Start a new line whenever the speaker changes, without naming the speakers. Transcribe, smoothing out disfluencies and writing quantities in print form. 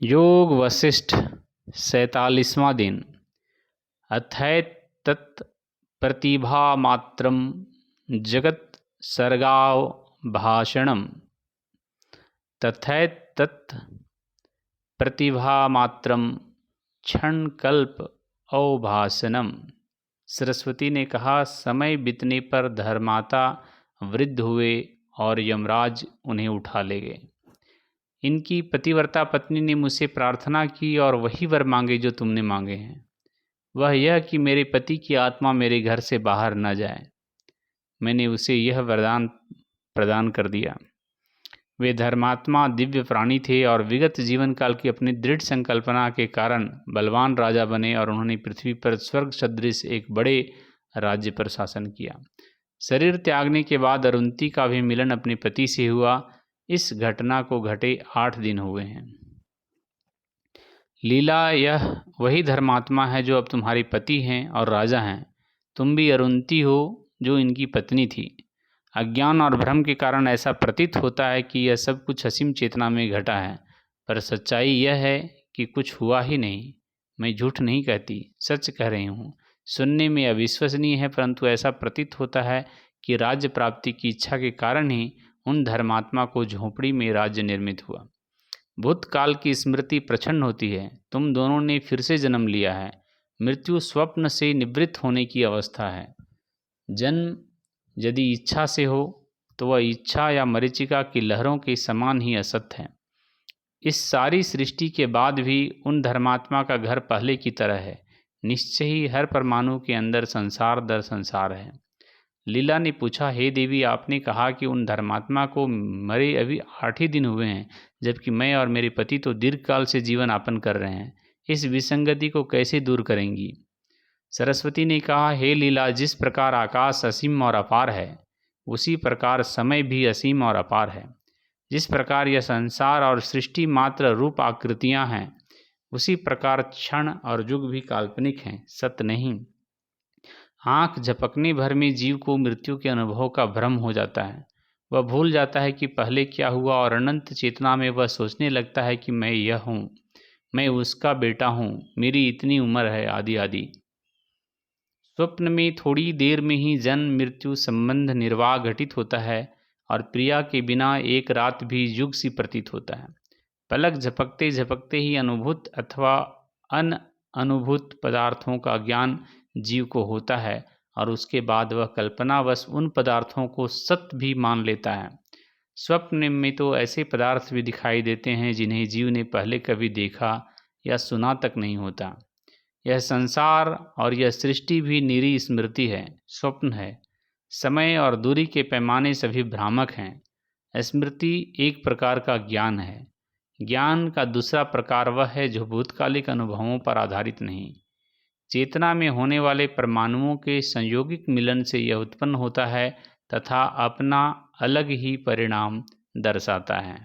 योग वशिष्ठ 47वां दिन। अथैतत् प्रतिभामात्रं जगत् सर्गावभाषणम्। तथैतत् प्रतिभामात्रं क्षणकल्प अवभाषणम्। सरस्वती ने कहा, समय बीतने पर धर्माता वृद्ध हुए और यमराज उन्हें उठा ले गए। इनकी पतिव्रता पत्नी ने मुझसे प्रार्थना की और वही वर मांगे जो तुमने मांगे हैं। वह यह कि मेरे पति की आत्मा मेरे घर से बाहर न जाए। मैंने उसे यह वरदान प्रदान कर दिया। वे धर्मात्मा दिव्य प्राणी थे और विगत जीवन काल की अपनी दृढ़ संकल्पना के कारण बलवान राजा बने और उन्होंने पृथ्वी पर स्वर्ग सदृश एक बड़े राज्य पर शासन किया। शरीर त्यागने के बाद अरुंधति का भी मिलन अपने पति से हुआ। इस घटना को घटे 8 दिन हुए हैं। लीला, यह वही धर्मात्मा है जो अब तुम्हारे पति हैं और राजा हैं। तुम भी अरुंधति हो जो इनकी पत्नी थी। अज्ञान और भ्रम के कारण ऐसा प्रतीत होता है कि यह सब कुछ असीम चेतना में घटा है, पर सच्चाई यह है कि कुछ हुआ ही नहीं। मैं झूठ नहीं कहती, सच कह रही हूँ। सुनने में अविश्वसनीय है, परंतु ऐसा प्रतीत होता है कि राज्य प्राप्ति की इच्छा के कारण ही उन धर्मात्मा को झोंपड़ी में राज्य निर्मित हुआ। भूतकाल की स्मृति प्रछन्न होती है। तुम दोनों ने फिर से जन्म लिया है। मृत्यु स्वप्न से निवृत्त होने की अवस्था है। जन्म यदि इच्छा से हो तो वह इच्छा या मरीचिका की लहरों के समान ही असत्य है। इस सारी सृष्टि के बाद भी उन धर्मात्मा का घर पहले की तरह है। निश्चय ही हर परमाणु के अंदर संसार दर संसार है। लीला ने पूछा, हे देवी, आपने कहा कि उन धर्मात्मा को मरे अभी 8 ही दिन हुए हैं, जबकि मैं और मेरे पति तो दीर्घकाल से जीवन यापन कर रहे हैं। इस विसंगति को कैसे दूर करेंगी? सरस्वती ने कहा, हे लीला, जिस प्रकार आकाश असीम और अपार है, उसी प्रकार समय भी असीम और अपार है। जिस प्रकार यह संसार और सृष्टि मात्र रूप आकृतियां हैं, उसी प्रकार क्षण और युग भी काल्पनिक हैं, सत्य नहीं। आँख झपकने भर में जीव को मृत्यु के अनुभव का भ्रम हो जाता है। वह भूल जाता है कि पहले क्या हुआ और अनंत चेतना में वह सोचने लगता है कि मैं यह हूँ, मैं उसका बेटा हूँ, मेरी इतनी उम्र है, आदि आदि। स्वप्न में थोड़ी देर में ही जन्म मृत्यु संबंध निर्वाह घटित होता है और प्रिया के बिना एक रात भी युग सी प्रतीत होता है। पलक झपकते झपकते ही अनुभूत अथवा अनुभूत पदार्थों का ज्ञान जीव को होता है और उसके बाद वह कल्पनावश उन पदार्थों को सत्य भी मान लेता है। स्वप्न में तो ऐसे पदार्थ भी दिखाई देते हैं जिन्हें जीव ने पहले कभी देखा या सुना तक नहीं होता। यह संसार और यह सृष्टि भी निरी स्मृति है, स्वप्न है। समय और दूरी के पैमाने सभी भ्रामक हैं। स्मृति एक प्रकार का ज्ञान है। ज्ञान का दूसरा प्रकार वह है जो भूतकालिक अनुभवों पर आधारित नहीं। चेतना में होने वाले परमाणुओं के संयोगिक मिलन से यह उत्पन्न होता है तथा अपना अलग ही परिणाम दर्शाता है।